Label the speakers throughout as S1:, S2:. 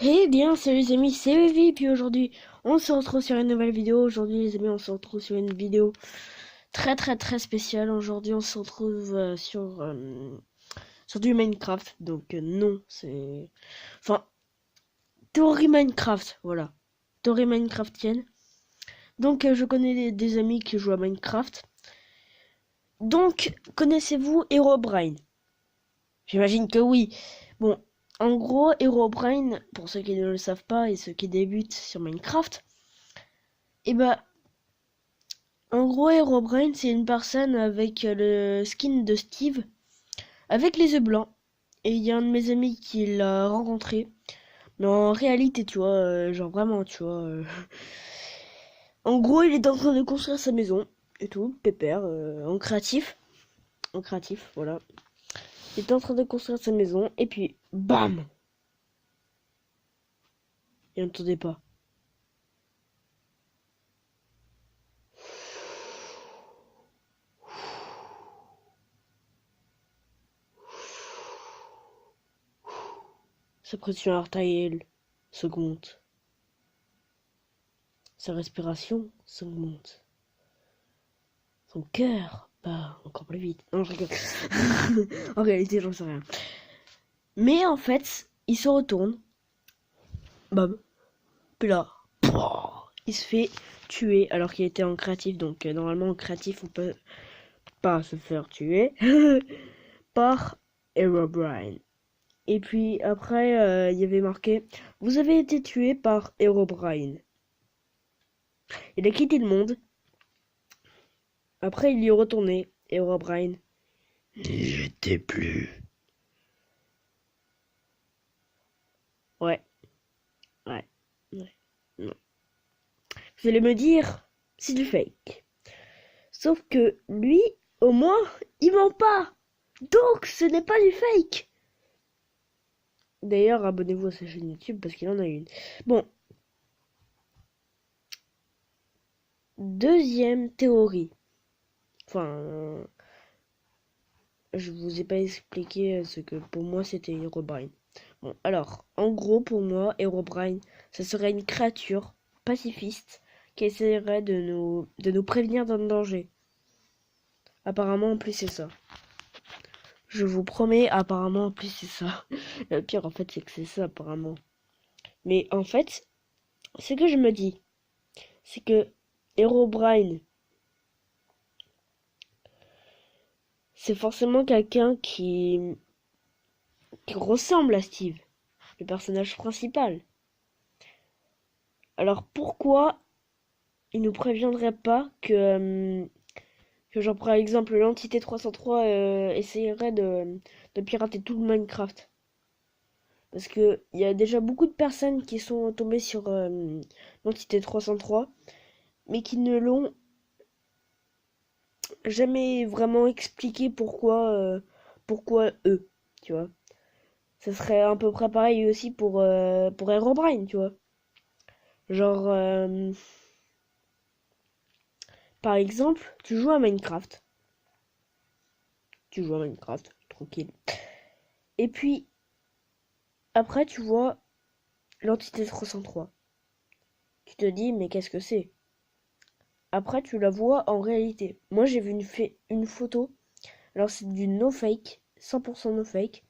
S1: Eh bien, salut les amis, c'est Vivi, puis aujourd'hui, on se retrouve sur une nouvelle vidéo. Aujourd'hui, les amis, on se retrouve sur une vidéo très spéciale. Aujourd'hui, on se retrouve sur du Minecraft. Donc, non, c'est... Enfin, théorie Minecraft, voilà. Théorie Minecraftienne. Donc, je connais des amis qui jouent à Minecraft. Donc, connaissez-vous Herobrine? J'imagine que oui. Bon, en gros, Herobrine, pour ceux qui ne le savent pas et ceux qui débutent sur Minecraft, et bah, en gros, Herobrine, c'est une personne avec le skin de Steve, avec les yeux blancs. Et il y a un de mes amis qui l'a rencontré. Mais en réalité, tu vois, genre vraiment, tu vois. En gros, il est en train de construire sa maison et tout, pépère, en créatif. En créatif, voilà. Il est en train de construire sa maison et puis, bam! Il n'entendait pas. Sa pression artérielle s'augmente. Sa respiration s'augmente. Son cœur bat encore plus vite. Non, je rigole. En réalité, j'en sais rien. Mais en fait, il se retourne. Bam. Puis là, il se fait tuer alors qu'il était en créatif. Donc, normalement, en créatif, on peut pas se faire tuer par Herobrine. Et puis après, il y avait marqué: vous avez été tué par Herobrine. Il a quitté le monde. Après, il y est retourné. Herobrine n'y était plus. Ouais, ouais, ouais. Ouais. Vous allez me dire, c'est du fake. Sauf que lui, au moins, il ment pas. Donc, ce n'est pas du fake. D'ailleurs, abonnez-vous à sa chaîne YouTube parce qu'il en a une. Bon, deuxième théorie. Enfin, je vous ai pas expliqué ce que pour moi c'était Herobrine. Bon, alors, en gros, pour moi, Herobrine, ce serait une créature pacifiste qui essaierait de nous prévenir d'un danger. Apparemment, en plus, c'est ça. Je vous promets, apparemment, en plus, c'est ça. Le pire, en fait, c'est que c'est ça, apparemment. Mais en fait, ce que je me dis, c'est que Herobrine, c'est forcément quelqu'un qui ressemble à Steve, le personnage principal. Alors pourquoi il nous préviendrait pas que genre par exemple l'entité 303 essayerait de pirater tout le Minecraft? Parce que il y a déjà beaucoup de personnes qui sont tombées sur l'entité 303, mais qui ne l'ont jamais vraiment expliqué pourquoi eux, tu vois. Ça serait à peu près pareil aussi pour Herobrine, tu vois. Genre, par exemple, tu joues à Minecraft, tranquille. Et puis, après, tu vois l'entité 303. Tu te dis, mais qu'est-ce que c'est? Après, tu la vois en réalité. Moi, j'ai vu une photo. Alors, c'est du no fake, 100% no fake.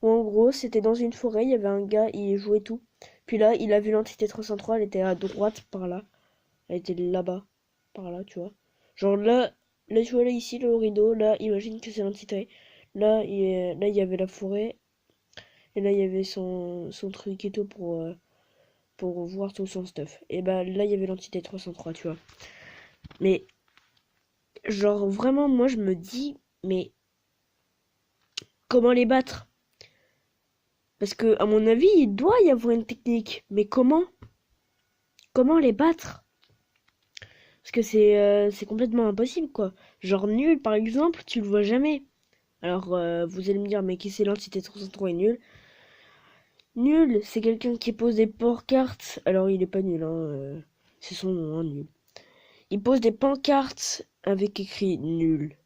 S1: Où en gros, c'était dans une forêt, il y avait un gars, il jouait tout. Puis là, il a vu l'entité 303, elle était à droite par là. Elle était là-bas, par là, tu vois. Genre là, tu vois, là, ici, le rideau, là, imagine que c'est l'entité. Là, il y avait la forêt, et là, il y avait son truc et tout pour voir tout son stuff. Et bah, là, il y avait l'entité 303, tu vois. Mais, genre, vraiment, moi, je me dis, mais comment les battre? Parce que, à mon avis, il doit y avoir une technique. Mais comment? Comment les battre? Parce que c'est complètement impossible, quoi. Genre, nul, par exemple, tu le vois jamais. Alors, vous allez me dire, mais qui c'est l'entité 303 est nul? Nul, c'est quelqu'un qui pose des pancartes. Alors, il est pas nul, hein. C'est son nom, hein, nul. Il pose des pancartes avec écrit nul.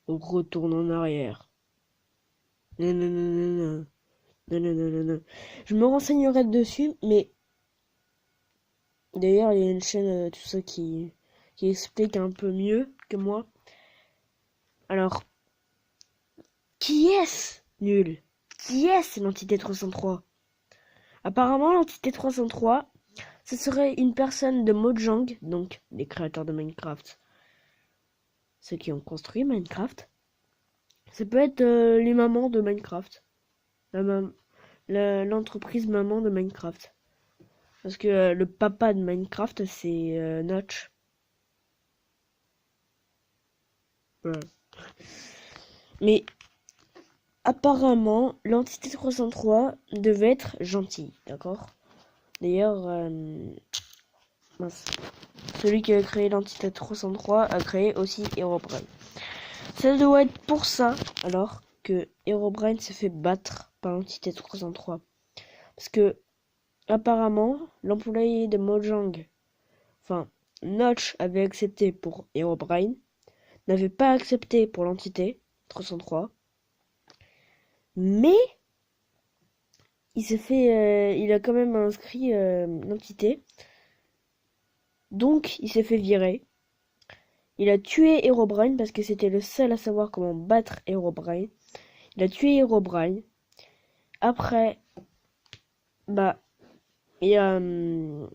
S1: On retourne en arrière. Nanana. Non, non, non, non, non. Je me renseignerai dessus, mais d'ailleurs, il y a une chaîne, tout ça, qui explique un peu mieux que moi. Alors, qui est-ce, nul? Qui est-ce l'entité 303? Apparemment, l'entité 303, ce serait une personne de Mojang, donc les créateurs de Minecraft, ceux qui ont construit Minecraft. Ça peut être les mamans de Minecraft, l'entreprise maman de Minecraft. Parce que le papa de Minecraft, c'est Notch. Voilà. Mais apparemment, l'entité 303 devait être gentille, d'accord? D'ailleurs, mince. Celui qui a créé l'entité 303 a créé aussi Herobrine. Ça doit être pour ça, alors, que Herobrine s'est fait battre par l'entité 303. Parce que, apparemment, l'employé de Mojang, enfin, Notch avait accepté pour Herobrine, n'avait pas accepté pour l'entité 303, mais il a quand même inscrit l'entité, donc il s'est fait virer. Il a tué Herobrine parce que c'était le seul à savoir comment battre Herobrine. Il a tué Herobrine. Après, bah, il y a, il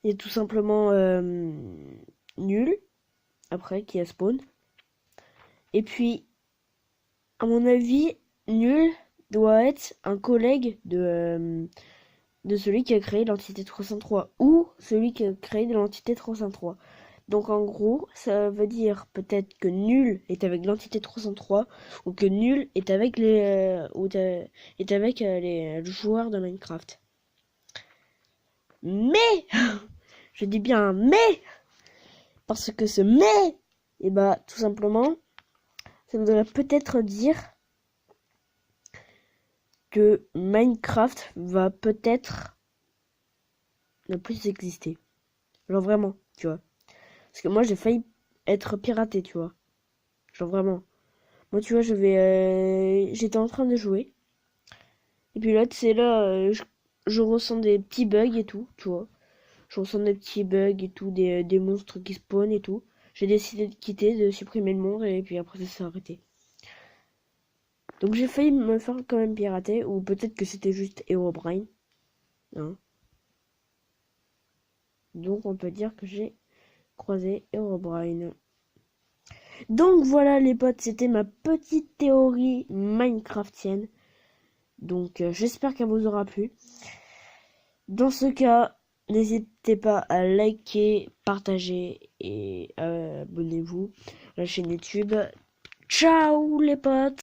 S1: y a tout simplement Nul, après, qui a spawn. Et puis, à mon avis, Nul doit être un collègue de celui qui a créé l'entité 303 ou celui qui a créé l'entité 303. Donc en gros, ça veut dire peut-être que Nul est avec l'entité 303 ou que Nul est avec les joueurs de Minecraft. Mais je dis bien mais parce que ce mais, et bah tout simplement, ça voudrait peut-être dire que Minecraft va peut-être ne plus exister. Genre vraiment, tu vois. Parce que moi j'ai failli être piraté, tu vois. Genre vraiment. Moi tu vois, j'étais en train de jouer. Et puis là, c'est là, je ressens des petits bugs et tout, tu vois. Je ressens des petits bugs et tout, des monstres qui spawnent et tout. J'ai décidé de quitter, de supprimer le monde et puis après ça s'est arrêté. Donc j'ai failli me faire quand même pirater, ou peut-être que c'était juste Herobrine. Hein. Donc on peut dire que j'ai croisé Herobrine. Donc voilà les potes, c'était ma petite théorie Minecraftienne. Donc j'espère qu'elle vous aura plu. Dans ce cas, n'hésitez pas à liker, partager et abonnez-vous à la chaîne YouTube. Ciao les potes!